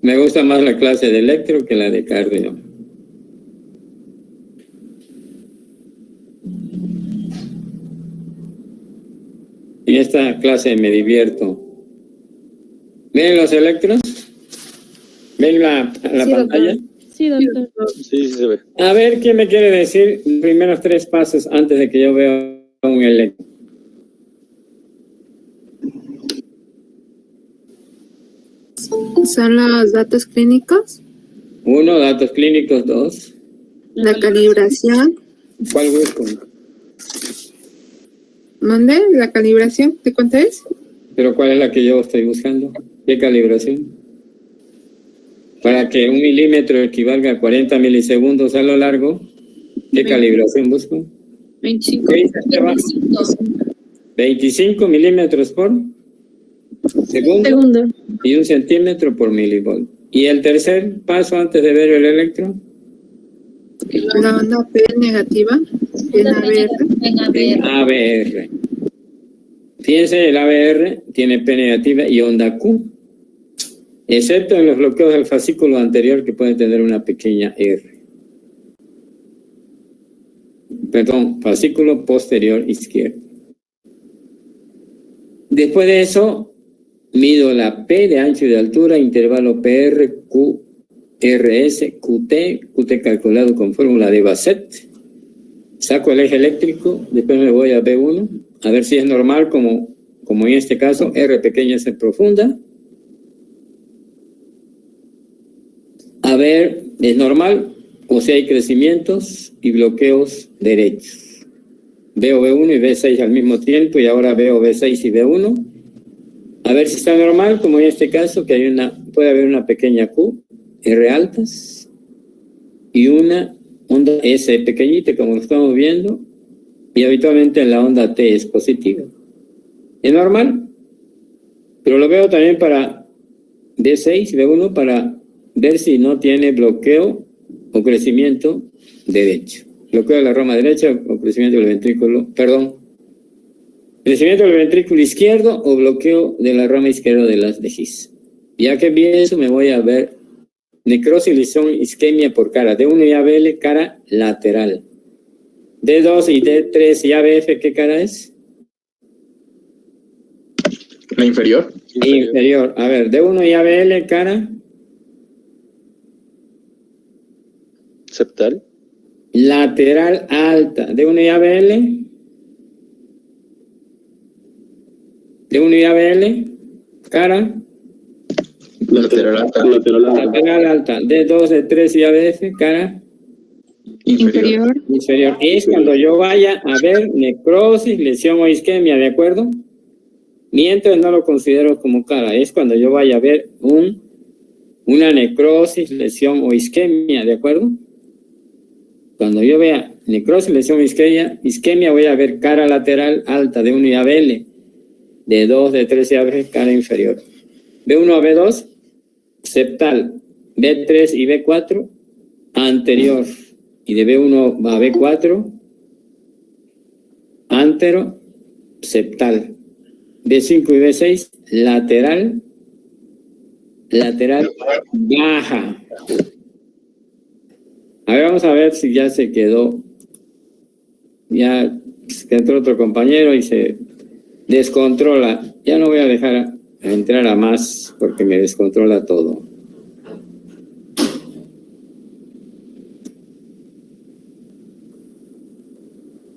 Me gusta más la clase de electro que la de cardio. En esta clase me divierto. ¿Ven los electros? ¿Ven la Sí, pantalla? doctor. Sí, doctor. Sí, se ve. A ver, ¿quién me quiere decir los primeros 3 pasos antes de que yo vea un electro? Son los datos clínicos, 1, datos clínicos. 2, la calibración. ¿cuál busco? ¿Dónde? ¿La calibración? ¿De cuánto es? ¿Pero cuál es la que yo estoy buscando? ¿Qué calibración? Para que 1 milímetro equivalga a 40 milisegundos a lo largo, ¿qué calibración busco? 25. ¿Qué dice Esteban? 25 milímetros por segundo y 1 centímetro por milivolt. ¿Y el tercer paso antes de ver el electro? La onda P negativa en ABR. En ABR. Fíjense, el ABR tiene P negativa y onda Q, excepto en los bloqueos del fascículo anterior que pueden tener una pequeña R. Perdón, fascículo posterior izquierdo. Después de eso, mido la P de ancho y de altura, intervalo PR, Q, RS, QT calculado con fórmula de Bassett. Saco el eje eléctrico, después me voy a B1, a ver si es normal, como en este caso, R pequeña es profunda. A ver, ¿es normal? O si hay crecimientos y bloqueos derechos. Veo B1 y B6 al mismo tiempo y ahora veo B6 y B1. A ver si está normal, como en este caso, que puede haber una pequeña Q, R altas, y una onda S pequeñita, como lo estamos viendo, y habitualmente la onda T es positiva. Es normal, pero lo veo también para B6 y B1 para ver si no tiene bloqueo o crecimiento derecho. Bloqueo de la rama derecha o crecimiento del ventrículo, crecimiento del ventrículo izquierdo o bloqueo de la rama izquierda de las de His. Ya que vi eso, me voy a ver necrosis, lesión, isquemia por cara. D1 y ABL, cara lateral. D2 y D3 y ABF, ¿qué cara es? ¿La inferior? Inferior. A ver, D1 y ABL, cara Septal. lateral alta. D1 y ABL. D1 y ABL, cara Lateral alta. lateral alta. D2, D3 y ABF, cara Inferior. inferior. Es cuando yo vaya a ver necrosis, lesión o isquemia, ¿de acuerdo? Mientras no lo considero como cara, es cuando yo vaya a ver una necrosis, lesión o isquemia, ¿de acuerdo? Cuando yo vea necrosis, lesión o isquemia, voy a ver cara lateral alta de 1 y ABL, de 2, de 3 y ABL, cara inferior. B1 a B2, septal, B3 y B4, anterior, y de B1 a B4, antero, septal. B5 y B6, lateral baja. A ver, vamos a ver si ya se quedó. Ya entró otro compañero y se descontrola. Ya no voy a dejar entrar a más porque me descontrola todo.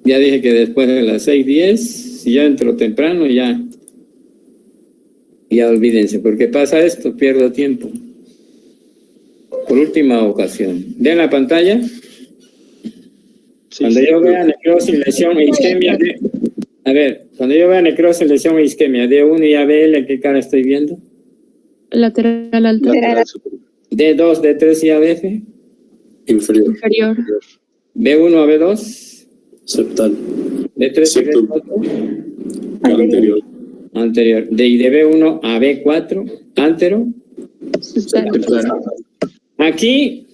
Ya dije que después de las 6:10, si ya entro temprano, ya olvídense, porque pasa esto, pierdo tiempo. Por última ocasión. ¿Ven la pantalla? Cuando yo vea necrosis, lesión e isquemia, a ver, cuando yo vea necrosis, lesión e isquemia, D1 y ABL, ¿qué cara estoy viendo? Lateral alta. D2, D3 y ABF. Inferior. B1 a B2. Septal. D3 y B4. Anterior. Anterior. De B1 a B4. Antero. Aquí,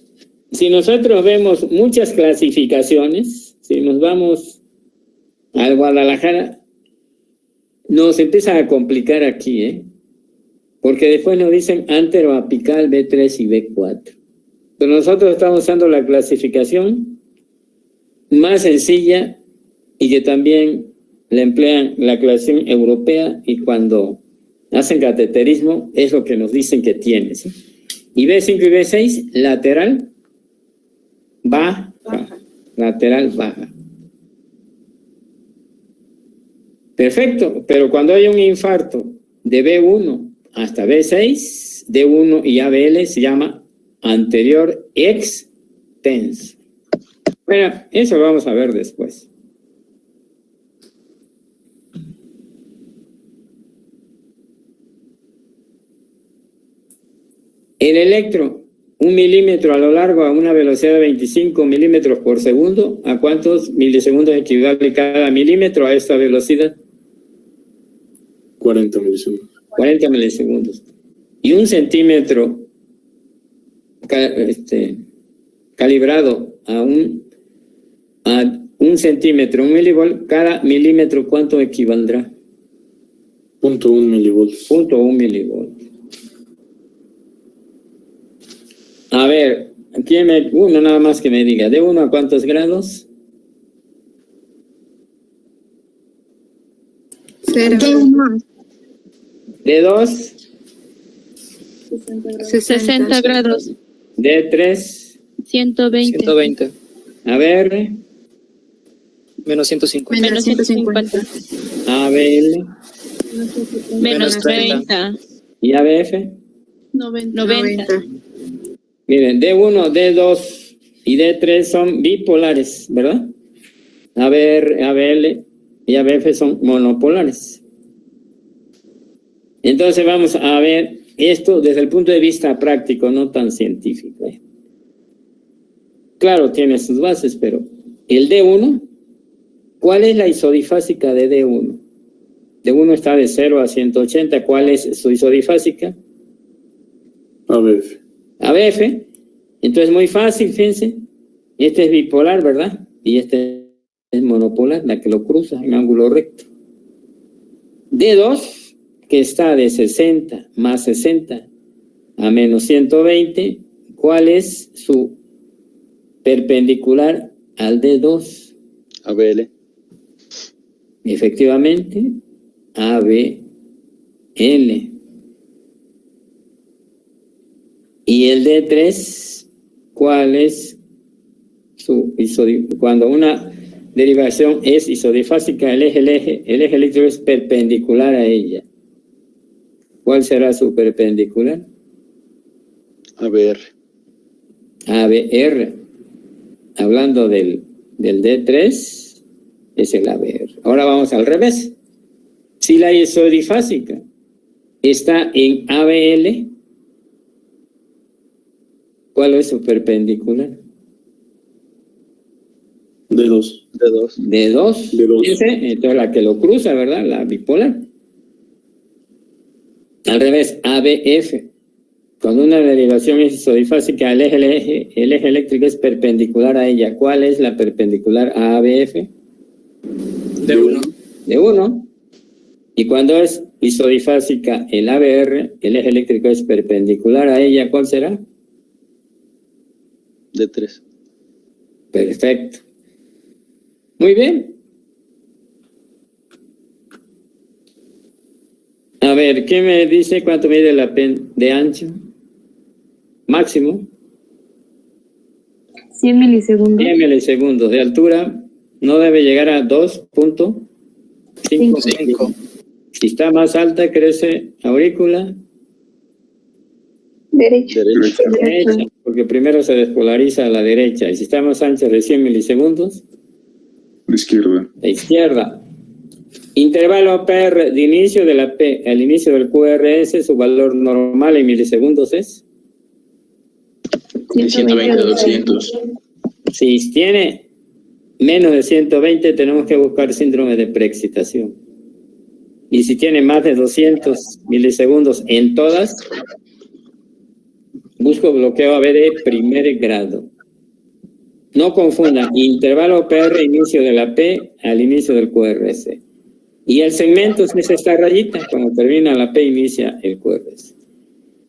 si nosotros vemos muchas clasificaciones, si nos vamos al Guadalajara, nos empieza a complicar aquí, porque después nos dicen anteroapical B3 y B4. Pero nosotros estamos usando la clasificación más sencilla y que también le emplean la clasificación europea, y cuando hacen cateterismo es lo que nos dicen que tiene, ¿sí? Y B5 y B6, lateral baja. Lateral baja. Perfecto, pero cuando hay un infarto de B1 hasta B6, D1 y ABL se llama anterior extenso. Bueno, eso lo vamos a ver después. El electro, 1 milímetro a lo largo a una velocidad de 25 milímetros por segundo. ¿A cuántos milisegundos equivale cada milímetro a esta velocidad? 40 milisegundos. 40 milisegundos. Y 1 centímetro calibrado a un centímetro, 1 milivolt, cada milímetro, ¿cuánto equivaldrá? 0.1 milivolts. 0.1 milivolt. A ver, uno nada más que me diga, ¿de 1 a cuántos grados? 0. ¿De 2? 60 grados. ¿De 3? 120. 120. A ver, Menos 150. Menos 150. ABL Menos 30. y ABF. 90. Miren, D1, D2 y D3 son bipolares, ¿verdad? ABL y ABF son monopolares. Entonces vamos a ver esto desde el punto de vista práctico, no tan científico. Claro, tiene sus bases, pero el D1, ¿cuál es la isodifásica de D1? D1 está de 0 a 180, ¿cuál es su isodifásica? ABF. ABF. Entonces muy fácil, fíjense, este es bipolar, ¿verdad? Y este es monopolar, la que lo cruza en ángulo recto. D2, que está de 60 más 60 a menos 120, ¿cuál es su perpendicular al D2? ABL. Efectivamente, ABL. Y el D3, ¿cuál es su isodifásica? Cuando una derivación es isodifásica, el eje eléctrico es perpendicular a ella. ¿Cuál será su perpendicular? ABR. ABR. Hablando del D3, es el ABR. Ahora vamos al revés. Si la isodifásica está en ABL, ¿cuál es su perpendicular? D2. D2. D2. D2. Entonces la que lo cruza, ¿verdad? La bipolar. Al revés, ABF. Cuando una derivación es isodifásica, el eje eléctrico es perpendicular a ella. ¿Cuál es la perpendicular a ABF? D1. D1. Y cuando es isodifásica el ABR, el eje eléctrico es perpendicular a ella, ¿cuál será? D3. Perfecto. Muy bien. A ver, ¿qué me dice cuánto mide la pen de ancho? Máximo. 100 milisegundos. 10 milisegundos. De altura no debe llegar a 2.5. 5. Si está más alta, crece aurícula Derecha. derecha, porque primero se despolariza a la derecha. Y si está más ancha de 100 milisegundos, Izquierda. la izquierda. Intervalo PR de inicio de la P al inicio del QRS, su valor normal en milisegundos es. De 120 a 200. Si tiene menos de 120, tenemos que buscar síndrome de preexcitación. Y si tiene más de 200 milisegundos en todas, busco bloqueo AB de primer grado. No confundan, intervalo PR inicio de la P al inicio del QRS. Y el segmento es esta rayita, cuando termina la P inicia el QRS.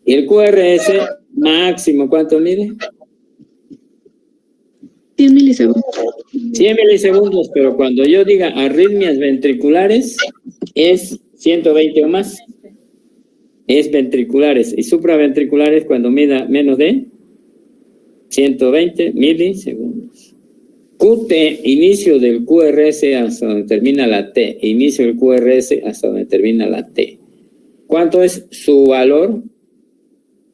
Y el QRS máximo, ¿cuánto mide? 100 milisegundos. 100 milisegundos, pero cuando yo diga arritmias ventriculares, es 120 o más. Es ventriculares. Y supraventriculares cuando mida menos de 120 milisegundos. QT, inicio del QRS hasta donde termina la T. Inicio del QRS hasta donde termina la T. ¿Cuánto es su valor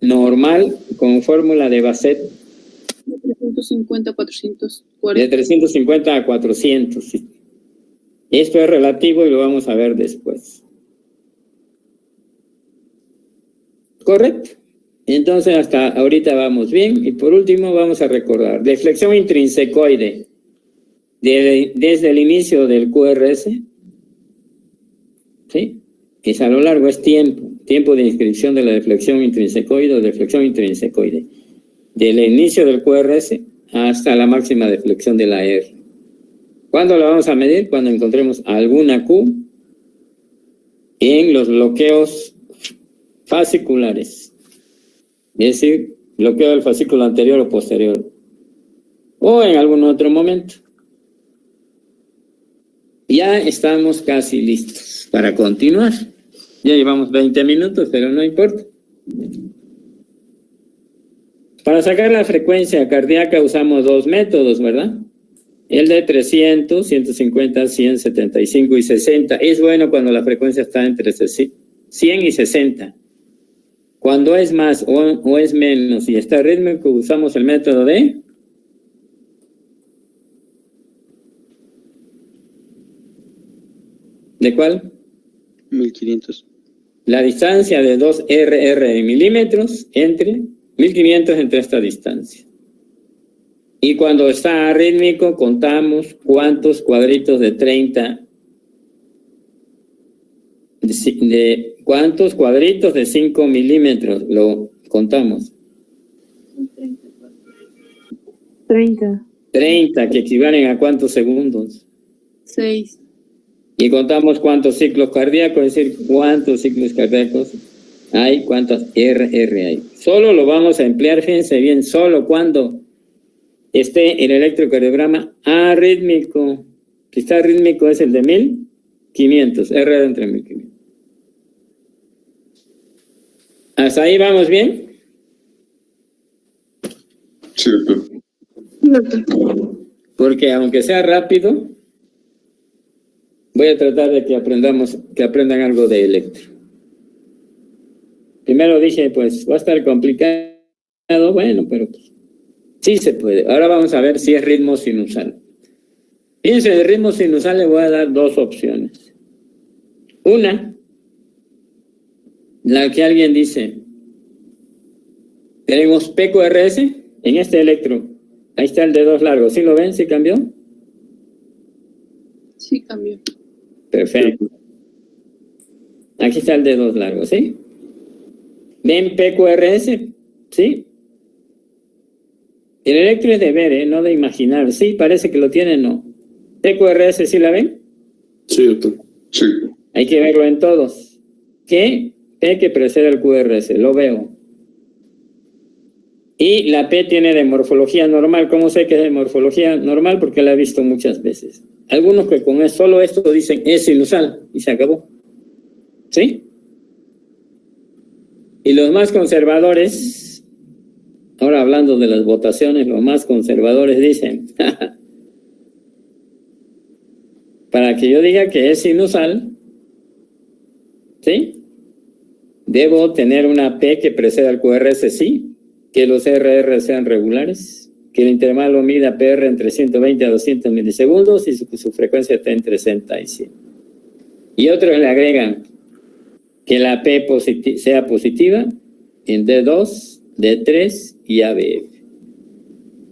normal con fórmula de Bassett? De 350 a 440. De 350 a 400. Sí. Esto es relativo y lo vamos a ver después. ¿Correcto? Entonces hasta ahorita vamos bien. Y por último vamos a recordar. De flexión intrinsecoide. Desde el inicio del QRS. ¿Sí? Es a lo largo, es tiempo. Tiempo de inscripción de la deflexión intrinsecoide o deflexión intrinsecoide. Del inicio del QRS hasta la máxima deflexión de la R. ¿Cuándo la vamos a medir? Cuando encontremos alguna Q en los bloqueos fasciculares. Es decir, bloqueo del fascículo anterior o posterior. O en algún otro momento. Ya estamos casi listos para continuar. Ya llevamos 20 minutos, pero no importa. Para sacar la frecuencia cardíaca usamos dos métodos, ¿verdad? El de 300, 150, 100, 75 y 60. Es bueno cuando la frecuencia está entre 100 y 60. Cuando es más o es menos y está rítmico, usamos el método de... ¿De cuál? 1500. La distancia de 2 RR en milímetros entre 1500 entre esta distancia. Y cuando está arrítmico, contamos cuántos cuadritos de 30, cuántos cuadritos de 5 milímetros lo contamos. 30. 30, que equivalen a cuántos segundos. 6. Y contamos cuántos ciclos cardíacos, es decir, cuántos ciclos cardíacos hay, cuántas RR hay. Solo lo vamos a emplear, fíjense bien, solo cuando esté el electrocardiograma arrítmico. Si está arrítmico es el de 1500, RR entre 1500. ¿Hasta ahí vamos bien? Cierto. Porque aunque sea rápido, voy a tratar de que aprendan algo de electro. Primero dije, pues va a estar complicado, bueno, pero sí se puede. Ahora vamos a ver si es ritmo sinusal. Fíjense, de ritmo sinusal le voy a dar dos opciones. Una, la que alguien dice, tenemos PQRS en este electro. Ahí está el de dos largos. ¿Sí lo ven? ¿Sí cambió? Sí, cambió. Perfecto. Aquí está el de dos largos, ¿sí? ¿Ven PQRS? ¿Sí? El electro es de ver, no de imaginar. Sí, parece que lo tienen, no. PQRS, ¿sí la ven? Sí, doctor. Sí. Hay que verlo en todos. ¿Qué? P que precede al QRS, lo veo. Y la P tiene de morfología normal. ¿Cómo sé que es de morfología normal? Porque la he visto muchas veces. Algunos que con solo esto dicen es sinusal y se acabó. ¿Sí? Y los más conservadores, ahora hablando de las votaciones, los más conservadores dicen, para que yo diga que es sinusal, ¿sí? Debo tener una P que preceda al QRS, sí, que los RR sean regulares, que el intervalo mida PR entre 120 a 200 milisegundos y su frecuencia está entre 60 y 100. Y otros le agregan que la P sea positiva en D2, D3 y ABF.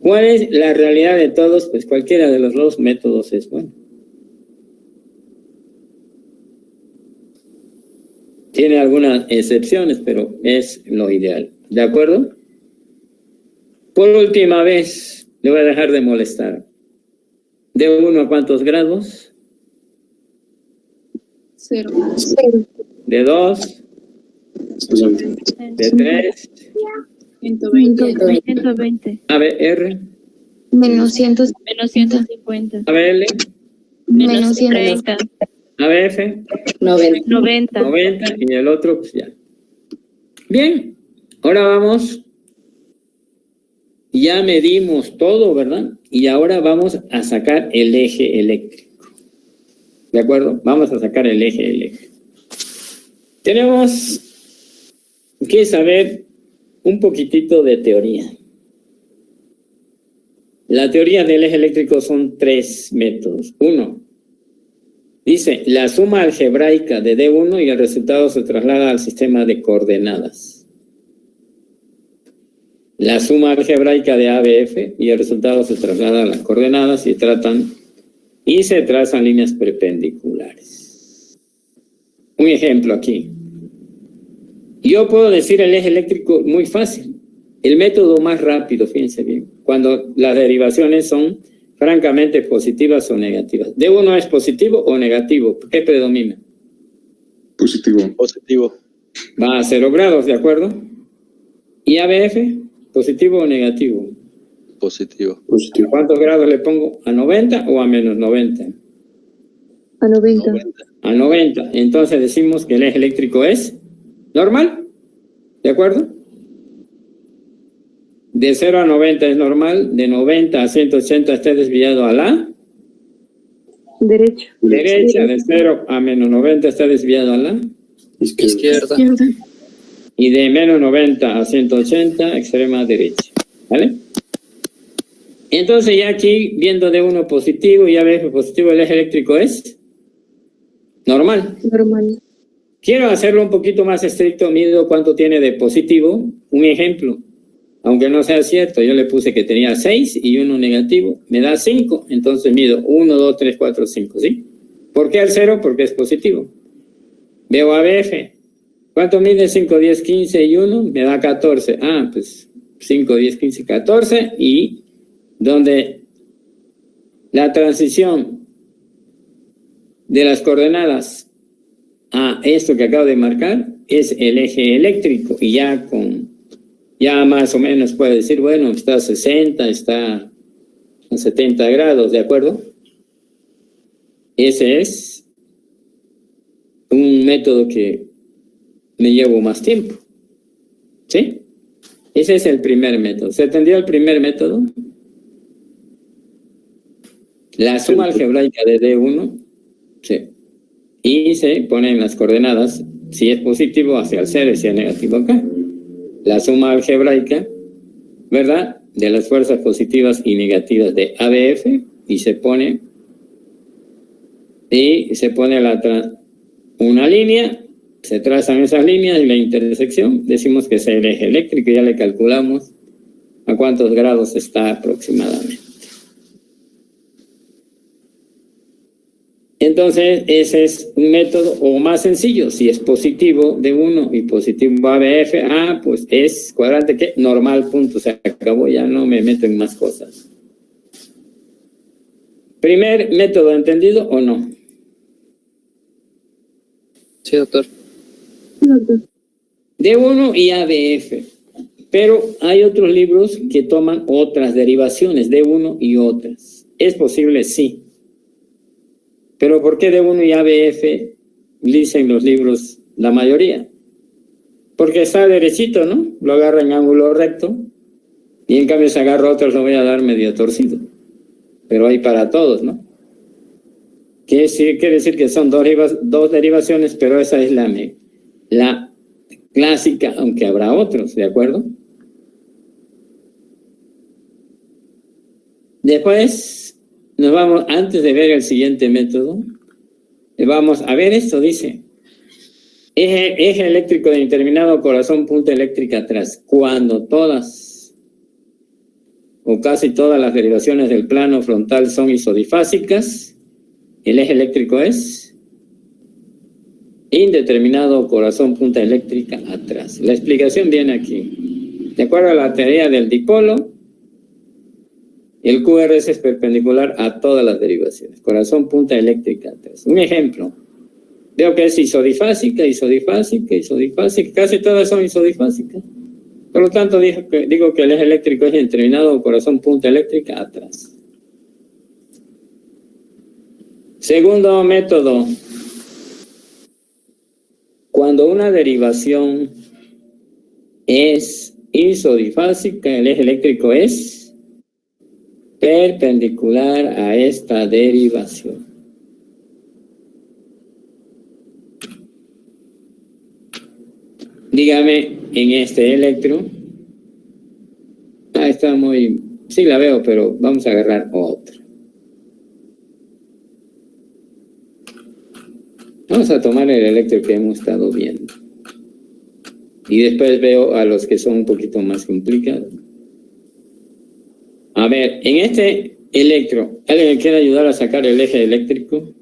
¿Cuál es la realidad de todos? Pues cualquiera de los dos métodos es bueno. Tiene algunas excepciones, pero es lo ideal. ¿De acuerdo? Por última vez, le voy a dejar de molestar. ¿De 1 a cuántos grados? 0. de 2, 60. de 3, 120. 120. ABR, Menos 100. Menos 150. ABL, Menos 100. 30. ABF, 90. 90. 90 y el otro pues ya. Bien, ahora vamos. Ya medimos todo, ¿verdad? Y ahora vamos a sacar el eje eléctrico. ¿De acuerdo? Vamos a sacar el eje eléctrico. Tenemos que saber un poquitito de teoría. La teoría del eje eléctrico son 3 métodos. 1. Dice, la suma algebraica de D1 y el resultado se traslada al sistema de coordenadas. La suma algebraica de ABF y el resultado se traslada a las coordenadas y se trazan líneas perpendiculares. Un ejemplo aquí. Yo puedo decir el eje eléctrico muy fácil. El método más rápido, fíjense bien, cuando las derivaciones son francamente positivas o negativas. ¿D1 es positivo o negativo? ¿Qué predomina? Positivo. Positivo. Va a 0 grados, ¿de acuerdo? ¿Y ABF? ¿Positivo o negativo? Positivo. Positivo. ¿Cuántos grados le pongo? ¿A 90 o a menos 90? A 90. A 90. Entonces decimos que el eje eléctrico es normal. ¿De acuerdo? De 0 a 90 es normal. De 90 a 180 está desviado a la Derecha. derecha. De 0 a menos 90 está desviado a la Izquierda. y de menos 90 a 180 extrema derecha. ¿Vale? Entonces ya aquí, viendo D1 positivo y ABF positivo, el eje eléctrico es normal. Normal. Quiero hacerlo un poquito más estricto, mido cuánto tiene de positivo. Un ejemplo, aunque no sea cierto, yo le puse que tenía 6 y 1 negativo, me da 5, entonces mido 1, 2, 3, 4, 5, ¿sí? ¿Por qué el 0? Porque es positivo. Veo ABF. ¿Cuánto mide 5, 10, 15 y 1? Me da 14. Ah, pues 5, 10, 15, 14. Y donde la transición de las coordenadas a esto que acabo de marcar es el eje eléctrico. Y ya más o menos puede decir, bueno, está a 60, está a 70 grados, ¿de acuerdo? Ese es un método que me llevo más tiempo. ¿Sí? Ese es el primer método. ¿Se entendió el primer método? La suma algebraica de D1, sí. Y se ponen las coordenadas, si es positivo hacia el 0 y si es negativo acá. La suma algebraica, ¿verdad? De las fuerzas positivas y negativas de ABF y se pone una línea. Se trazan esas líneas y la intersección, decimos que es el eje eléctrico y ya le calculamos a cuántos grados está aproximadamente. Entonces, ese es un método o más sencillo. Si es positivo de 1 y positivo ABF, pues es cuadrante que normal, punto, se acabó, ya no me meto en más cosas. ¿Primer método entendido o no? Sí, doctor. D1 y ABF, pero hay otros libros que toman otras derivaciones, D1 y otras. ¿Es posible? Sí. Pero ¿por qué D1 y ABF dicen los libros la mayoría? Porque está derechito, ¿no? Lo agarra en ángulo recto y en cambio si agarro otros lo voy a dar medio torcido. Pero hay para todos, ¿no? Quiere decir que son dos derivaciones, pero esa es la clásica, aunque habrá otros, ¿de acuerdo? Después nos vamos, antes de ver el siguiente método, vamos a ver esto, dice, eje eléctrico de indeterminado corazón, punta eléctrica atrás, cuando todas o casi todas las derivaciones del plano frontal son isodifásicas, el eje eléctrico es indeterminado corazón, punta eléctrica atrás. La explicación viene aquí. De acuerdo a la teoría del dipolo, el QRS es perpendicular a todas las derivaciones. Corazón, punta eléctrica atrás. Un ejemplo. Veo que es isodifásica, isodifásica, isodifásica. Casi todas son isodifásicas. Por lo tanto, digo que el eje eléctrico es determinado corazón punta eléctrica atrás. Segundo método. Cuando una derivación es isodifásica, el eje eléctrico es perpendicular a esta derivación. Dígame en este electro. Está muy... Sí la veo, pero vamos a agarrar otra. Vamos a tomar el electro que hemos estado viendo. Y después veo a los que son un poquito más complicados. A ver, en este electro, ¿alguien me quiere ayudar a sacar el eje eléctrico?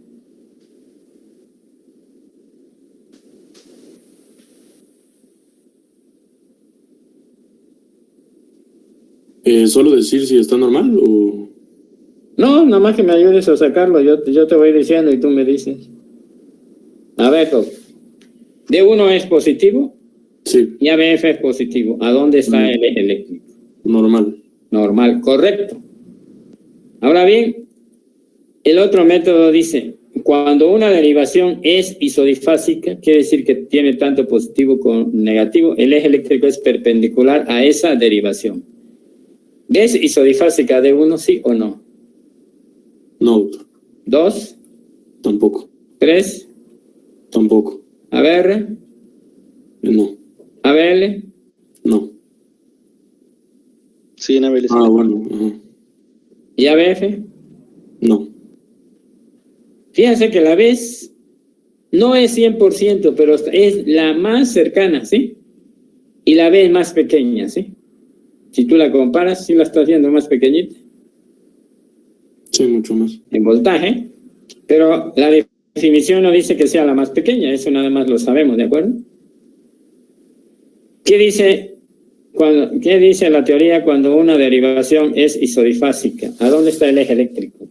¿Solo decir si está normal o...? No, nada más que me ayudes a sacarlo. Yo te voy diciendo y tú me dices. A ver, D1 es positivo. Sí. Y ABF es positivo. ¿A dónde está el eje eléctrico? Normal. Normal, correcto. Ahora bien, el otro método dice, cuando una derivación es isodifásica, quiere decir que tiene tanto positivo como negativo, el eje eléctrico es perpendicular a esa derivación. ¿Es isodifásica D1, sí o no? No. 2. Tampoco. 3. Tampoco. ABR. No. ABL. No. Sí, en ABL. Ah, bueno. Ajá. ¿Y ABF? No. Fíjense que la vez no es 100%, pero es la más cercana, ¿sí? Y la B es más pequeña, ¿sí? Si tú la comparas, sí la estás viendo más pequeñita. Sí, mucho más. En voltaje, pero la definición no dice que sea la más pequeña, eso nada más lo sabemos, ¿de acuerdo? ¿Qué dice la teoría cuando una derivación es isodifásica? ¿A dónde está el eje eléctrico?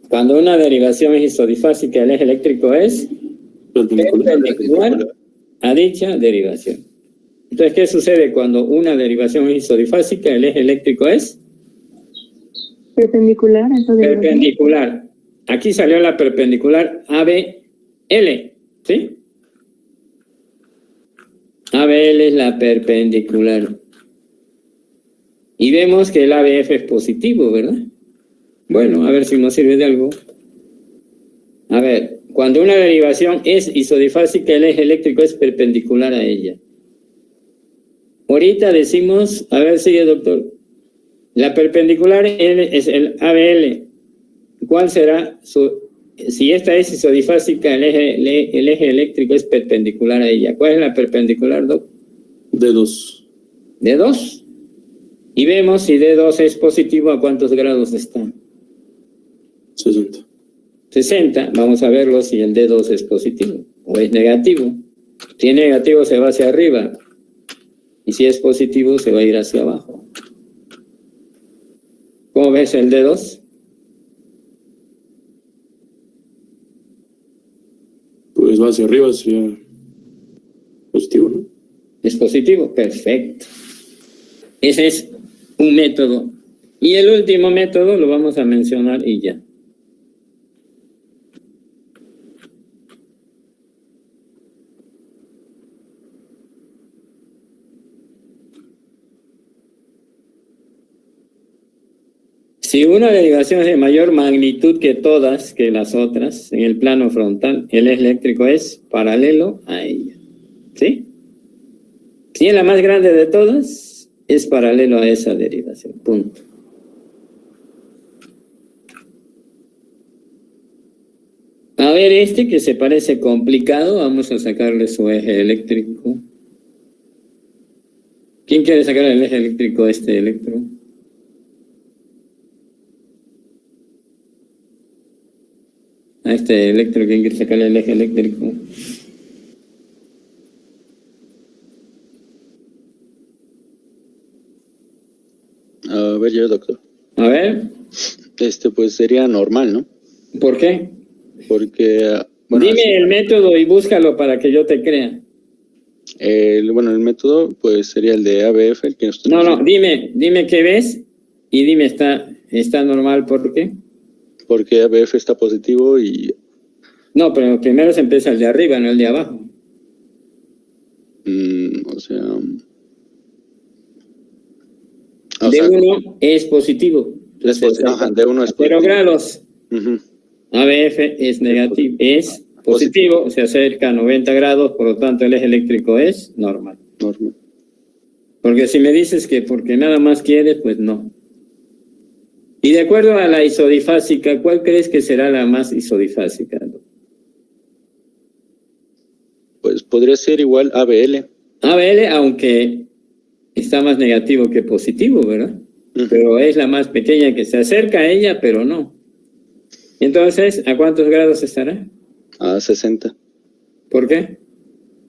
Cuando una derivación es isodifásica, el eje eléctrico es perpendicular a dicha derivación. Entonces, ¿qué sucede cuando una derivación es isodifásica? El eje eléctrico es Perpendicular a esa derivación. perpendicular. Aquí salió la perpendicular ABL, ¿sí? ABL es la perpendicular. Y vemos que el ABF es positivo, ¿verdad? Bueno, a ver si nos sirve de algo. A ver, cuando una derivación es isodifásica, el eje eléctrico es perpendicular a ella. Ahorita decimos, a ver, sigue, doctor. La perpendicular es el ABL. ¿Cuál será si esta es isodifásica, el eje eléctrico es perpendicular a ella? ¿Cuál es la perpendicular, doc? D2. D2. Y vemos si D2 es positivo, ¿a cuántos grados está? 60. 60. Vamos a verlo si el D2 es positivo o es negativo. Si es negativo se va hacia arriba. Y si es positivo se va a ir hacia abajo. ¿Cómo ves el D2? Pues va hacia arriba, hacia positivo, ¿no? Es positivo, perfecto. Ese es un método. Y el último método lo vamos a mencionar y ya. Si una derivación es de mayor magnitud que todas, que las otras, en el plano frontal, el eje eléctrico es paralelo a ella. ¿Sí? Si es la más grande de todas, es paralelo a esa derivación. Punto. A ver, este que se parece complicado, vamos a sacarle su eje eléctrico. ¿Quién quiere sacar el eje eléctrico a este electro? A este electro, ¿quién quiere sacarle el eje eléctrico? A ver, yo, doctor. A ver, Pues sería normal, ¿no? ¿por qué? Porque, bueno, Dime el método y búscalo para que yo te crea. el método, pues sería el de ABF, el que nosotros... No, dime qué ves y dime está normal, ¿por qué? Porque ABF está positivo y... No, pero primero se empieza el de arriba, no el de abajo. D1 es positivo. Es positivo, ajá, D1 es 0 positivo. grados. Ujú. ABF es negativo, es positivo, se acerca a 90 grados, por lo tanto el eje eléctrico es normal. Normal. Porque si me dices que porque nada más quieres, pues no. Y de acuerdo a la isodifásica, ¿cuál crees que será la más isodifásica? Pues podría ser igual ABL. ABL, aunque está más negativo que positivo, ¿verdad? Uh-huh. Pero es la más pequeña que se acerca a ella, pero no. Entonces, ¿a cuántos grados estará? A 60. ¿Por qué?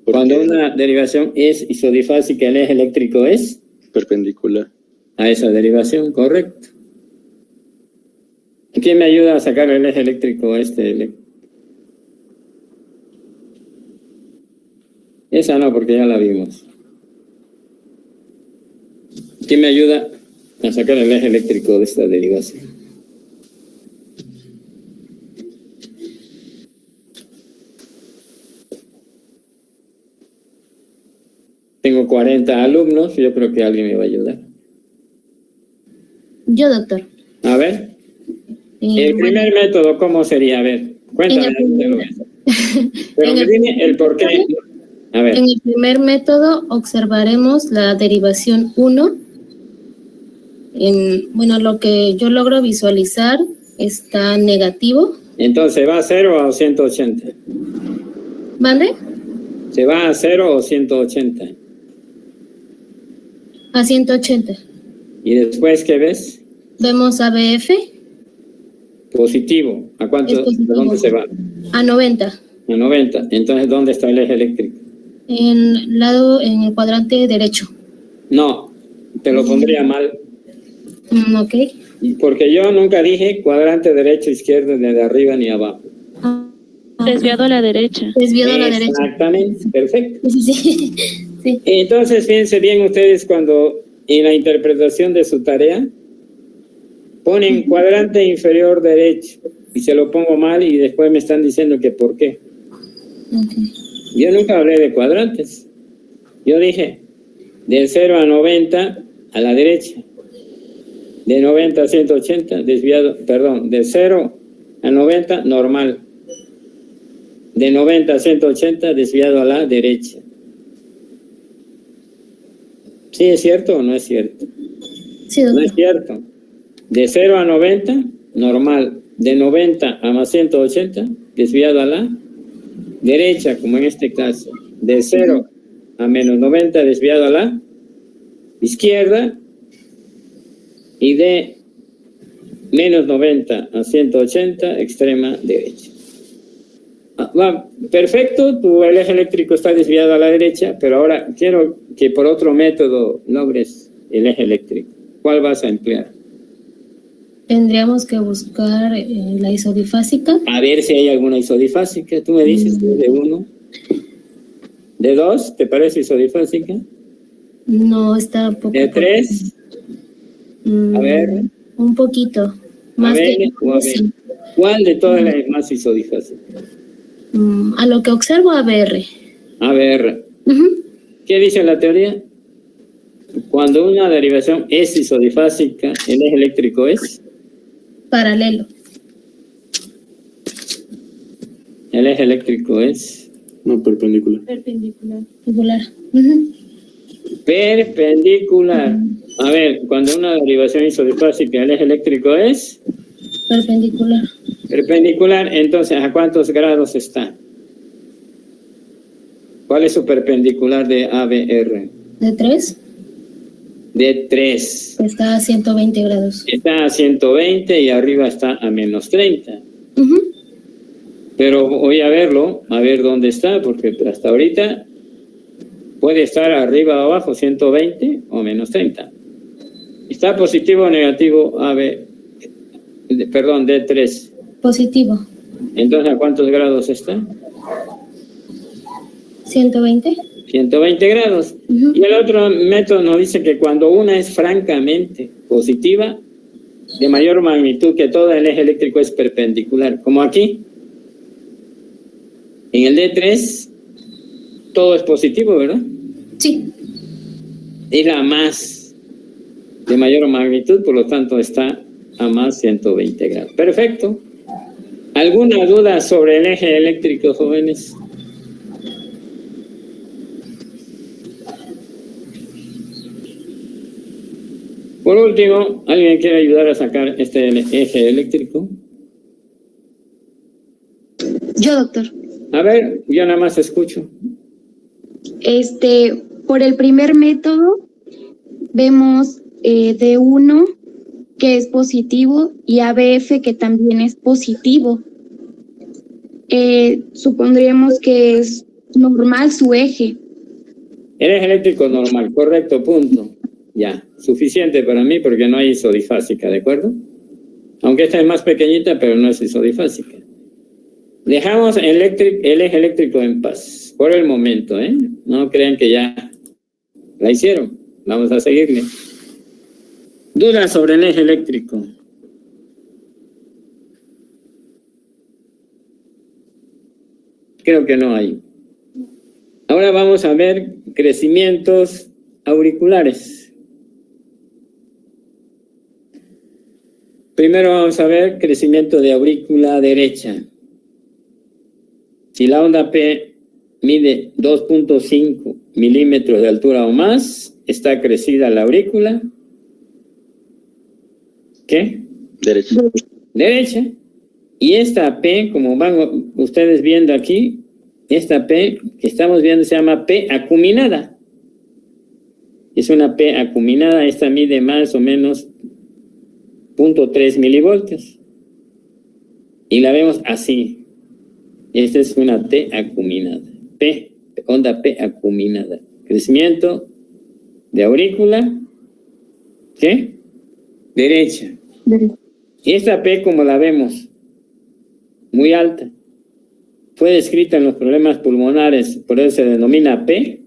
Porque Cuando una derivación es isodifásica, el eje eléctrico es perpendicular. a esa derivación, correcto. ¿Quién me ayuda a sacar el eje eléctrico a este? Esa no, porque ya la vimos. ¿Quién me ayuda a sacar el eje eléctrico de esta derivación? Tengo 40 alumnos, yo creo que alguien me va a ayudar. Yo, doctor. A ver. El primer método, ¿cómo sería? A ver, cuéntame. Pero dime el por qué. A ver. En el primer método observaremos la derivación 1. Lo que yo logro visualizar está negativo. Entonces, ¿va a 0 o a 180? ¿Mande? ¿Se va a 0 o 180? A 180. ¿Y después qué ves? Vemos ABF. Positivo. ¿A cuánto? Positivo. ¿De dónde se va? A 90. A 90. Entonces, ¿dónde está el eje eléctrico? En el cuadrante derecho. No, te lo pondría mal. Ok. Porque yo nunca dije cuadrante derecho, izquierdo, ni de arriba ni abajo. Desviado a la derecha. Desviado a la derecha. Exactamente, perfecto. Sí. Entonces, fíjense bien ustedes cuando en la interpretación de su tarea ponen cuadrante inferior derecho y se lo pongo mal y después me están diciendo que por qué. Okay. Yo nunca hablé de cuadrantes. Yo dije de 0 a 90 a la derecha, de 90 a 180 desviado, perdón, de 0 a 90 normal, de 90 a 180 desviado a la derecha. ¿Sí es cierto o no es cierto? Sí, doctor. No es cierto. De 0 a 90 normal, de 90 a más 180 desviado a la derecha, como en este caso, de 0 a menos 90 desviado a la izquierda y de menos 90 a 180 extrema derecha. Va, perfecto, tu eje eléctrico está desviado a la derecha, pero ahora quiero que por otro método logres el eje eléctrico. ¿Cuál vas a emplear? Tendríamos que buscar la isodifásica. A ver si hay alguna isodifásica. Tú me dices de 1. ¿De 2? ¿Te parece isodifásica? No, está un poco. ¿De 3? A ver. Un poquito. Más a ver. ¿Cuál de todas las es más isodifásica? A lo que observo, ABR. ABR. ¿Qué dice la teoría? Cuando una derivación es isodifásica, el eje eléctrico es paralelo. El eje eléctrico es no perpendicular. Perpendicular. Perpendicular. A ver, cuando una derivación isodifásica, el eje eléctrico es perpendicular. Perpendicular, entonces, ¿a cuántos grados está? ¿Cuál es su perpendicular de ABR? ¿De 3? De 3. Está a 120 grados. Está a 120 y arriba está a menos 30. Pero voy a verlo, a ver dónde está, porque hasta ahorita puede estar arriba o abajo, 120 o menos 30. ¿Está positivo o negativo perdón, D3? Positivo. Entonces, ¿a cuántos grados está? 120. 120 grados. Y el otro método nos dice que cuando una es francamente positiva, de mayor magnitud que todo el eje eléctrico es perpendicular. Como aquí. En el D3, todo es positivo, ¿verdad? Sí. Es la más de mayor magnitud, por lo tanto está a más 120 grados. Perfecto. ¿Alguna duda sobre el eje eléctrico, jóvenes? Por último, ¿alguien quiere ayudar a sacar este eje eléctrico? Yo, doctor. A ver, yo nada más escucho. Por el primer método, vemos D1 que es positivo y ABF que también es positivo. Supondríamos que es normal su eje. El eje eléctrico normal, correcto, punto. Ya, suficiente para mí porque no hay isodifásica, ¿de acuerdo? Aunque esta es más pequeñita, pero no es isodifásica. Dejamos el eje eléctrico en paz, por el momento, ¿eh? No crean que ya la hicieron. Vamos a seguirle. ¿Dudas sobre el eje eléctrico? Creo que no hay. Ahora vamos a ver crecimientos auriculares. Primero vamos a ver crecimiento de aurícula derecha. Si la onda P mide 2.5 milímetros de altura o más, está crecida la aurícula. ¿Qué? Derecha. Derecha. Y esta P, como van ustedes viendo aquí, esta P que estamos viendo se llama P acuminada. Es una P acuminada, esta mide más o menos 0.3 milivoltios. Y la vemos así. Esta es una T acuminada. P, onda P acuminada. Crecimiento de aurícula. ¿Qué? Derecha. Y esta P, como la vemos, muy alta. Fue descrita en los problemas pulmonares, por eso se denomina P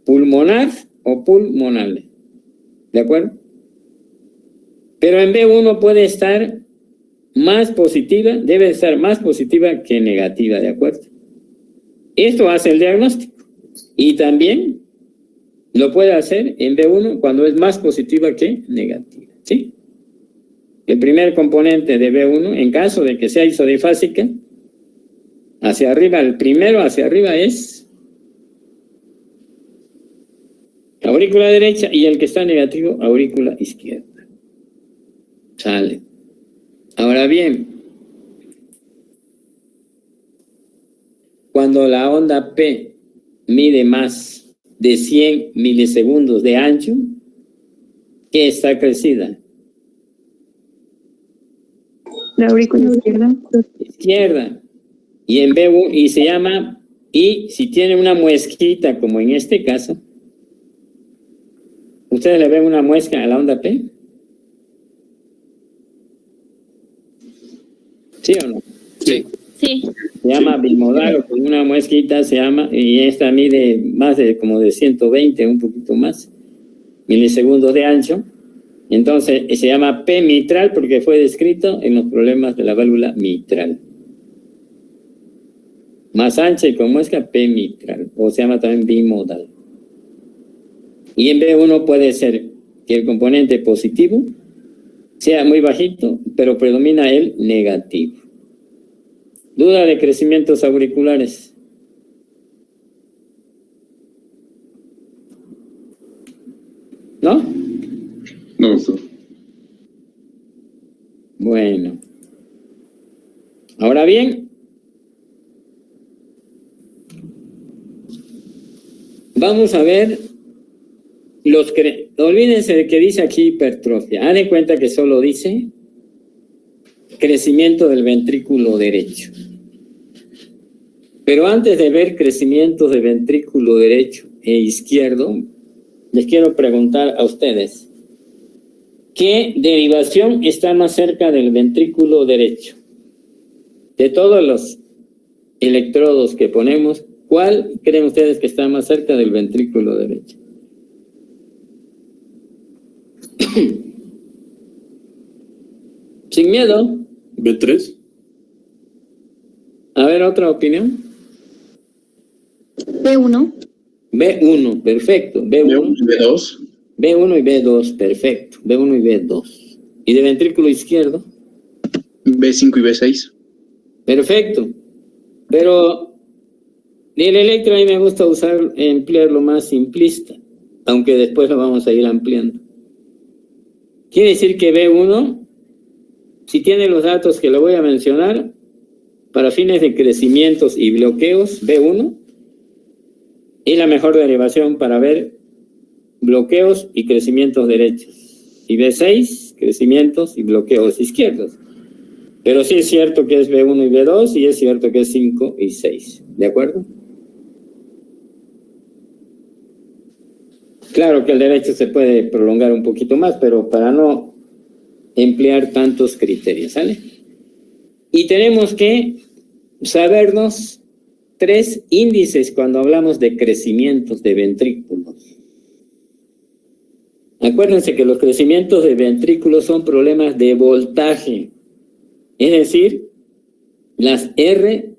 pulmonar o pulmonal. ¿De acuerdo? Pero en B1 puede estar más positiva, debe estar más positiva que negativa, ¿de acuerdo? Esto hace el diagnóstico. Y también lo puede hacer en B1 cuando es más positiva que negativa, ¿sí? El primer componente de B1, en caso de que sea isodifásica, hacia arriba, el primero hacia arriba es aurícula derecha y el que está negativo, aurícula izquierda. Sale. Ahora bien, cuando la onda P mide más de 100 milisegundos de ancho, ¿qué está crecida? La aurícula izquierda. Izquierda. Y en B1, y se llama, y si tiene una muesquita, como en este caso, ¿ustedes le ven una muesca a la onda P? ¿Sí o no? Sí. Se llama bimodal o con una muesquita se llama, y esta mide más de como de 120, un poquito más, milisegundos de ancho. Entonces se llama P mitral porque fue descrito en los problemas de la válvula mitral. Más ancha y con muesca, P mitral, o se llama también bimodal. Y en B1 puede ser que el componente positivo sea muy bajito, pero predomina el negativo. ¿Duda de crecimientos auriculares? ¿No? No, doctor. Bueno. Ahora bien, vamos a ver olvídense de que dice aquí hipertrofia. Hagan cuenta que solo dice crecimiento del ventrículo derecho. Pero antes de ver crecimientos de ventrículo derecho e izquierdo, les quiero preguntar a ustedes, ¿qué derivación está más cerca del ventrículo derecho? De todos los electrodos que ponemos, ¿cuál creen ustedes que está más cerca del ventrículo derecho? Sin miedo. B3. A ver, ¿otra opinión? B1. B1, perfecto. B1 B2. B1 y B2, perfecto. B1 y B2. ¿Y de ventrículo izquierdo? B5 y B6. Perfecto. Pero el electro a mí me gusta emplearlo más simplista, aunque después lo vamos a ir ampliando. Quiere decir que B1, si tiene los datos que le voy a mencionar, para fines de crecimientos y bloqueos, B1 es la mejor derivación para ver bloqueos y crecimientos derechos. Y B6, crecimientos y bloqueos izquierdos. Pero sí es cierto que es B1 y B2 y es cierto que es 5 y 6. ¿De acuerdo? Claro que el derecho se puede prolongar un poquito más, pero para no emplear tantos criterios, ¿sale? Y tenemos que sabernos 3 índices cuando hablamos de crecimientos de ventrículos. Acuérdense que los crecimientos de ventrículos son problemas de voltaje. Es decir, las R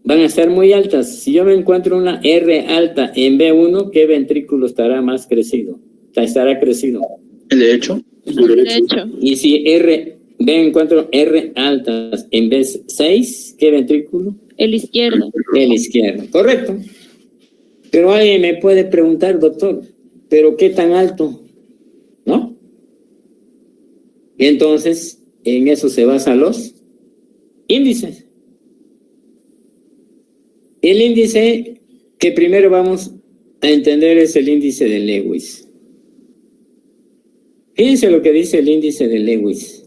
van a estar muy altas. Si yo me encuentro una R alta en B1, ¿qué ventrículo estará más crecido? Estará crecido. ¿El derecho? Derecho. Y si encuentro R altas en B6, ¿qué ventrículo? El izquierdo. El izquierdo, correcto. Pero alguien me puede preguntar, doctor, ¿pero qué tan alto? ¿No? Y entonces, en eso se basan los índices. El índice que primero vamos a entender es el índice de Lewis. Fíjense lo que dice el índice de Lewis.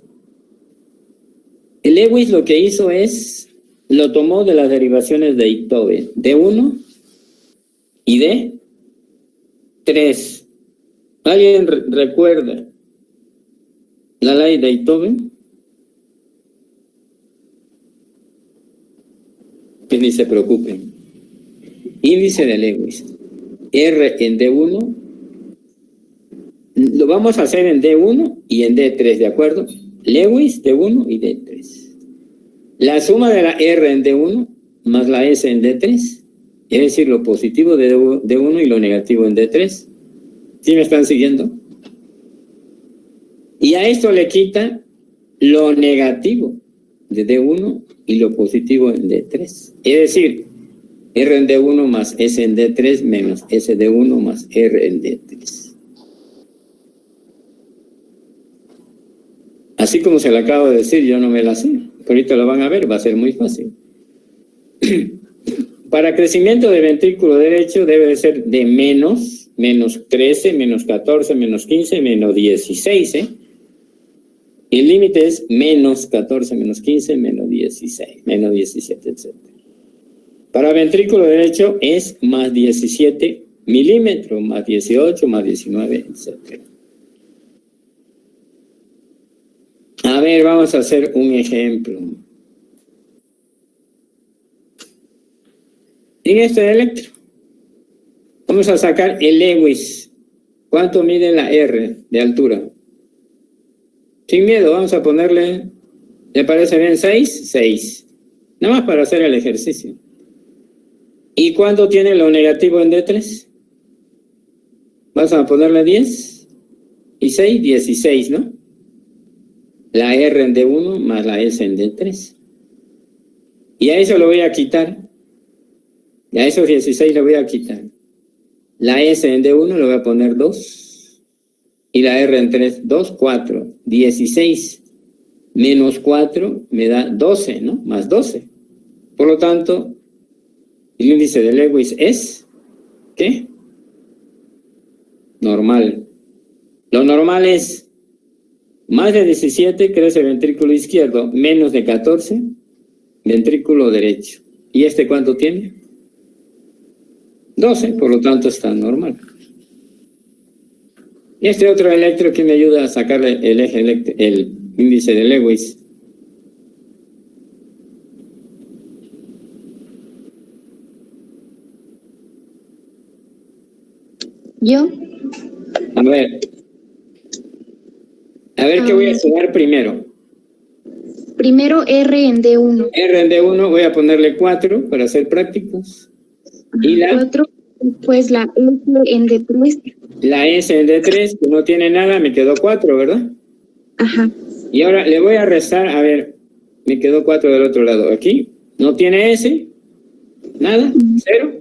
El Lewis lo que hizo es, lo tomó de las derivaciones de Beethoven, D1 y D3. ¿Alguien recuerda la ley de Beethoven? Que ni se preocupen. Índice de Lewis. R en D1. Lo vamos a hacer en D1 y en D3, ¿de acuerdo? Lewis, D1 y D3. La suma de la R en D1 más la S en D3, es decir, lo positivo de D1 y lo negativo en D3. ¿Sí me están siguiendo? Y a esto le quita lo negativo de D1 y lo positivo en D3. Es decir, R en D1 más S en D3 menos S de 1 más R en D3. Así como se lo acabo de decir, yo no me la sé. Pero ahorita lo van a ver, va a ser muy fácil. Para crecimiento de ventrículo derecho debe de ser de menos 13, menos 14, menos 15, menos 16, ¿eh? El límite es menos 14, menos 15, menos 16, menos 17, etc. Para ventrículo derecho es más 17 milímetros, más 18, más 19, etc. A ver, vamos a hacer un ejemplo. En este electro, vamos a sacar el Lewis. ¿Cuánto mide la R de altura? Sin miedo, vamos a ponerle, ¿le parece bien? 6, 6. Nada más para hacer el ejercicio. ¿Y cuánto tiene lo negativo en D3? Vamos a ponerle 10 y 6, 16, ¿no? La R en D1 más la S en D3. Y a eso lo voy a quitar. Y a esos 16 le voy a quitar. La S en D1 le voy a poner 2. Y la R en 3, 2, 4. 16 menos 4 me da 12, ¿no? Más 12. Por lo tanto, el índice de Lewis es, ¿qué? Normal. Lo normal es más de 17 crece ventrículo izquierdo, menos de 14 ventrículo derecho. ¿Y este cuánto tiene? 12, por lo tanto está normal. Este otro electro que me ayuda a sacarle el eje el índice de Lewis. ¿Yo? A ver qué voy a sumar primero. Primero R en D1. R en D1 voy a ponerle 4 para ser prácticos. Y la 4, pues la S en D3. La S en D3, que no tiene nada, me quedó 4, ¿verdad? Ajá. Y ahora le voy a restar, a ver, me quedó 4 del otro lado. Aquí no tiene S, nada, 0.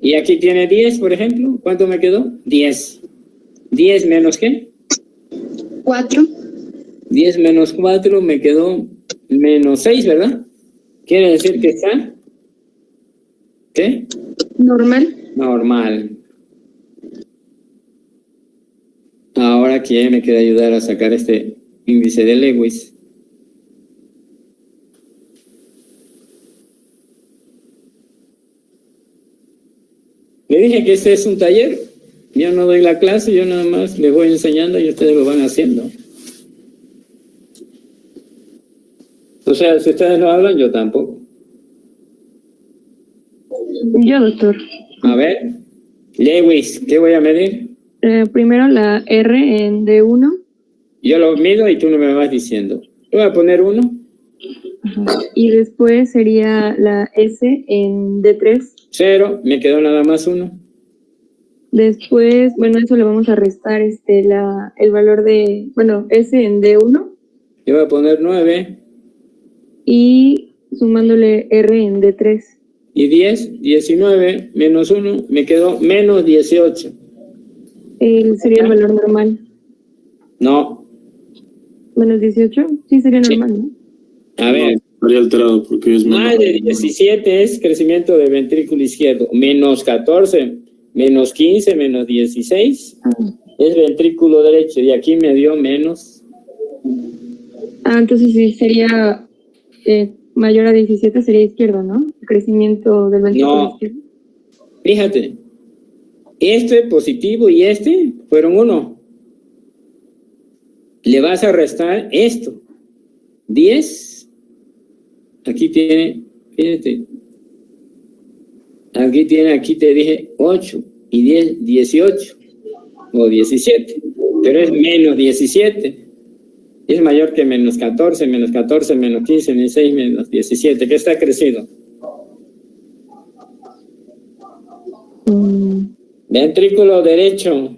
Y aquí tiene 10, por ejemplo. ¿Cuánto me quedó? 10. ¿10 menos qué? 4. 10 menos 4 me quedó menos 6, ¿verdad? Quiere decir que está, ¿qué? Normal. Normal. Ahora, ¿quién me quiere ayudar a sacar este índice de Lewis? Le dije que este es un taller. Yo no doy la clase, yo nada más les voy enseñando y ustedes lo van haciendo. O sea, si ustedes no hablan, yo tampoco. Yo, doctor. A ver, Lewis, ¿qué voy a medir? Primero la R en D1. Yo lo mido y tú no me vas diciendo. Voy a poner 1. Ajá. Y después sería la S en D3. 0, me quedó nada más 1. Después, bueno, eso le vamos a restar el valor de, bueno, S en D1. Yo voy a poner 9. Y sumándole R en D3. Y 10, 19, menos 1, me quedó menos 18. Sería el valor normal. No. Menos 18, sí sería normal, ¿no? A ver. Estaría alterado porque es Más de 17 es crecimiento del ventrículo izquierdo. Menos 14, menos 15, menos 16 es ventrículo derecho. Y aquí me dio menos. Entonces sí sería mayor a 17 sería izquierdo, ¿no? El crecimiento del ventrículo izquierdo. Fíjate. Este positivo y este fueron 1. Le vas a restar esto. 10. Aquí tiene, fíjate. Aquí te dije 8 y 10, 18 o 17. Pero es menos 17. Es mayor que menos 14, menos 14, menos 15, menos 6, menos 17. ¿Qué está crecido? Ventrículo derecho.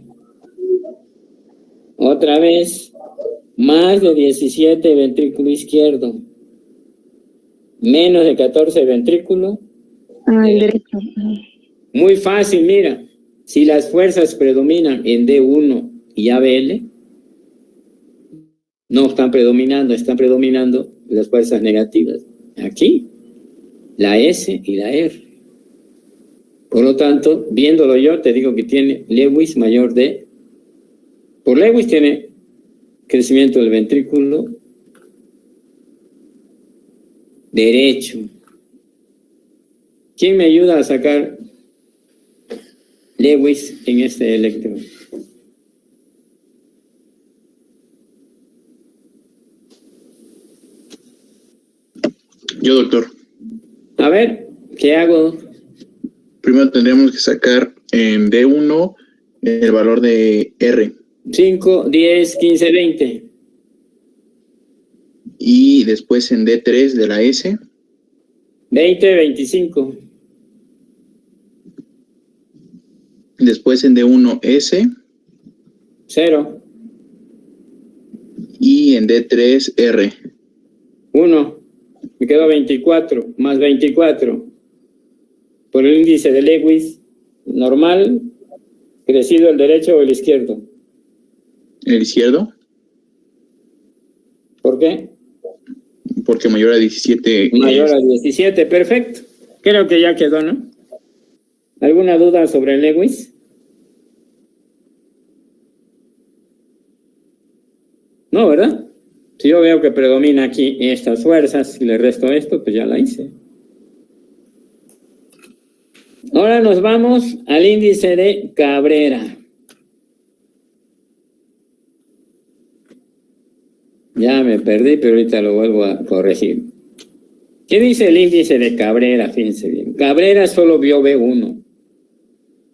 Otra vez. Más de 17 ventrículo izquierdo. Menos de 14 ventrículo. El derecho. Muy fácil, mira. Si las fuerzas predominan en D1 y ABL, no están predominando las fuerzas negativas. Aquí, la S y la R. Por lo tanto, viéndolo yo, te digo que tiene Lewis mayor de... Por Lewis tiene crecimiento del ventrículo derecho. ¿Quién me ayuda a sacar Lewis en este electro? Yo, doctor. A ver, ¿qué hago? Primero tendríamos que sacar en D1 el valor de R. 5, 10, 15, 20. Y después en D3 de la S. 20, 25. Después en D1 S. 0. Y en D3 R. 1. Me quedó 24, más 24. Por el índice de Lewis, normal, crecido el derecho o el izquierdo. ¿El izquierdo? ¿Por qué? Porque mayor a 17. Mayor a 17, perfecto. Creo que ya quedó, ¿no? ¿Alguna duda sobre el Lewis? No, ¿verdad? Si yo veo que predomina aquí estas fuerzas y le resto esto, pues ya la hice. Ahora nos vamos al índice de Cabrera. Ya me perdí, pero ahorita lo vuelvo a corregir. ¿Qué dice el índice de Cabrera? Fíjense bien. Cabrera solo vio B1.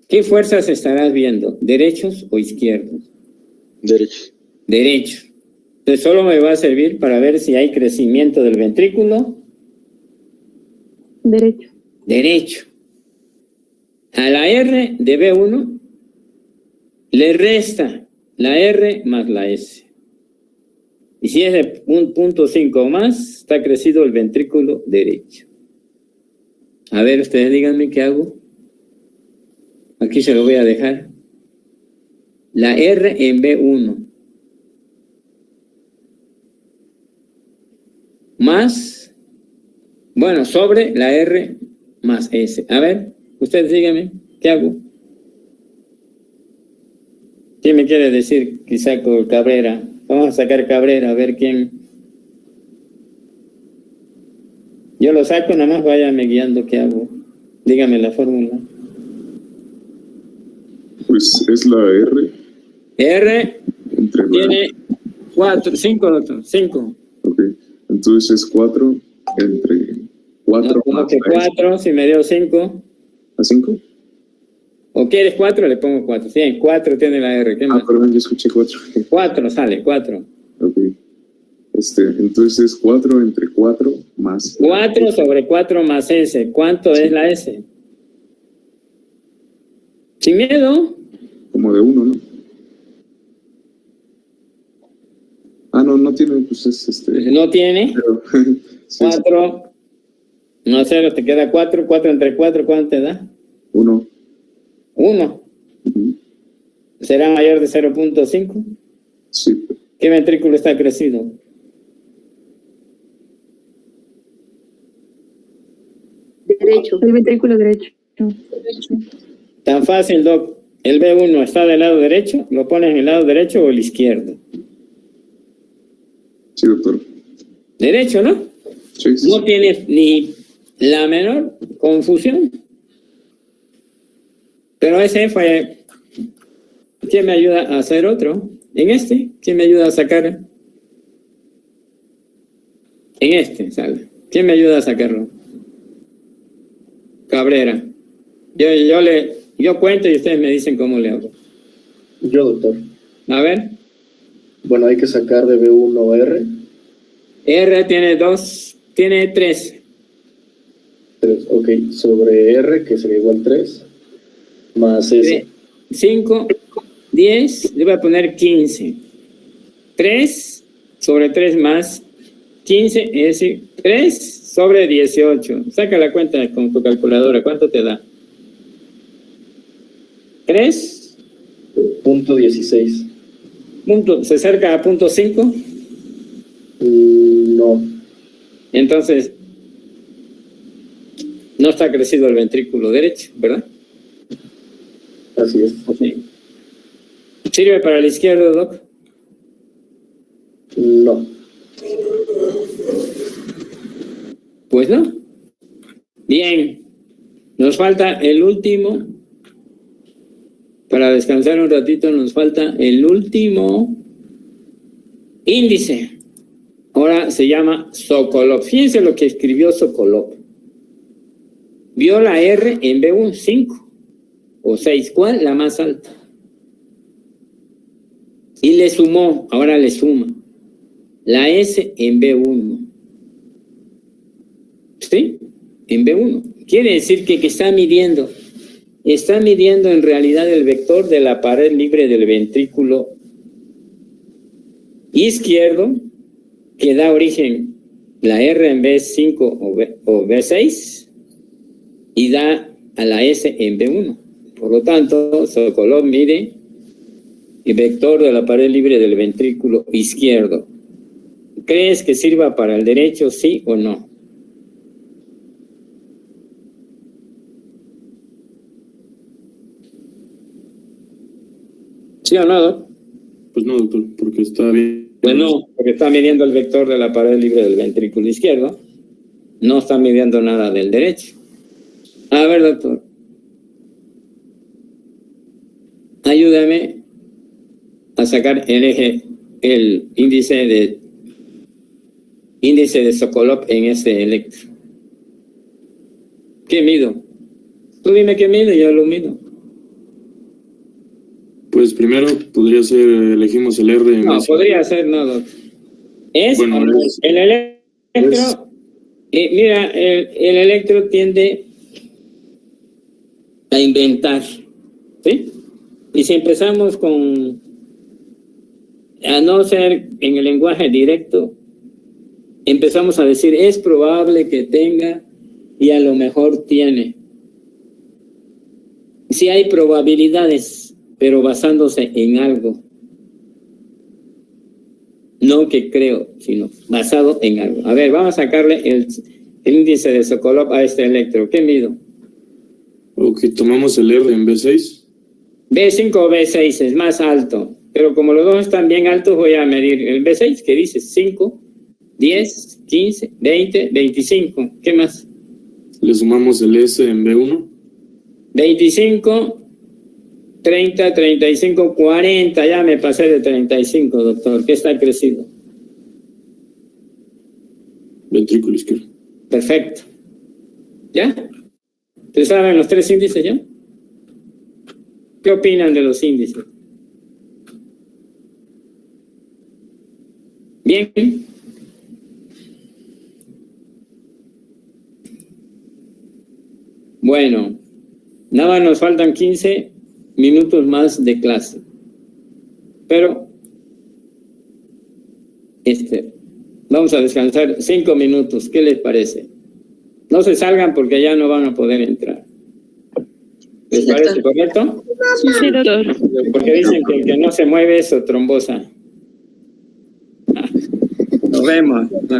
¿Qué fuerzas estarás viendo? ¿Derechos o izquierdos? Derecho. Derechos. Entonces solo me va a servir para ver si hay crecimiento del ventrículo. Derecho. Derecho. A la R de B1 le resta la R más la S. Y si es de 1.5 más, está crecido el ventrículo derecho. A ver, ustedes díganme qué hago. Aquí se lo voy a dejar. La R en B1. Más, bueno, sobre la R más S. A ver, ustedes díganme, ¿qué hago? ¿Quién me quiere decir que saco Cabrera? Vamos a sacar Cabrera, a ver quién. Yo lo saco, nada más váyame guiando qué hago. Dígame la fórmula. Pues es la R. R Entre tiene 4, 5, doctor, 5. Ok. Entonces es 4 entre 4. No, como que 4, si me dio 5. ¿A 5? ¿O quieres 4? Le pongo 4. Sí, 4 tiene la R. ¿Qué más? Perdón, yo escuché 4. 4 sale, 4. Ok. Entonces es 4 entre 4 más... 4 sobre 4 más S. ¿Cuánto es la S? Sin miedo. Como de 1, ¿no? Ah, no tiene, pues es No tiene. Pero, sí, 4. No 0, te queda 4. 4 entre 4, ¿cuánto te da? 1. 1. ¿Será mayor de 0.5? Sí. ¿Qué ventrículo está crecido? Derecho. El ventrículo derecho. Tan fácil, Doc. El B1 está del lado derecho, lo pones en el lado derecho o el izquierdo. Sí, doctor. Derecho, ¿no? Sí. No tienes ni la menor confusión. Pero ese fue... ¿Quién me ayuda a hacer otro? En este, ¿quién me ayuda a sacar? En este, sale. ¿Quién me ayuda a sacarlo? Cabrera. Yo cuento y ustedes me dicen cómo le hago. Yo, doctor. A ver. Bueno, hay que sacar de B1 R. R tiene 2, tiene 3. 3, ok. Sobre R, que sería igual 3, más S. 5, 10, le voy a poner 15. 3 sobre 3 más 15, es decir, 3 sobre 18. Saca la cuenta con tu calculadora, ¿cuánto te da? 3.16. ¿Se acerca a punto 5? No. Entonces, no está crecido el ventrículo derecho, ¿verdad? Así es. Sí. ¿Sirve para el izquierdo, Doc? No. Pues no. Bien. Nos falta el último. Para descansar un ratito nos falta el último índice. Ahora se llama Sokolov. Fíjense lo que escribió Sokolov. Vio la R en B1, 5 o 6. ¿Cuál? La más alta. Y le sumó, ahora le suma la S en B1. ¿Sí? En B1. Quiere decir que está midiendo en realidad el vector de la pared libre del ventrículo izquierdo, que da origen la R en B5 o B6 y da a la S en B1. Por lo tanto, Sokolov mide el vector de la pared libre del ventrículo izquierdo. ¿Crees que sirva para el derecho, sí o no? ¿Sí o no, Doc? Pues no, doctor, porque está bien. Pues no, porque está midiendo el vector de la pared libre del ventrículo izquierdo. No está midiendo nada del derecho. A ver, doctor. Ayúdame a sacar el índice de índice de Sokolov en ese electro. ¿Qué mido? Tú dime qué mido y yo lo mido. Pues primero podría ser, elegimos el R en No, vez- podría ser, no, doctor. Es Bueno, el electro. Mira, el electro tiende a inventar, ¿sí? Y si empezamos con, a no ser en el lenguaje directo, empezamos a decir, es probable que tenga y a lo mejor tiene. Sí hay probabilidades, pero basándose en algo. No que creo, sino basado en algo. A ver, vamos a sacarle el índice de Sokolov a este electro. ¿Qué mido? Ok, tomamos el R en B6. B5 o B6 es más alto, pero como los dos están bien altos, voy a medir el B6, que dice 5, 10, 15, 20, 25. ¿Qué más? Le sumamos el S en B1. 25, 30, 35, 40. Ya me pasé de 35, doctor. ¿Qué está crecido? Ventrículo izquierdo. Perfecto. ¿Ya? ¿Ustedes saben los tres índices ya? ¿Qué opinan de los índices? Bien. Bueno, nada más nos faltan 15 minutos más de clase. Pero, vamos a descansar 5 minutos. ¿Qué les parece? No se salgan porque ya no van a poder entrar. ¿Les parece correcto? Sí, doctor. Porque dicen que el que no se mueve es trombosa. Nos vemos.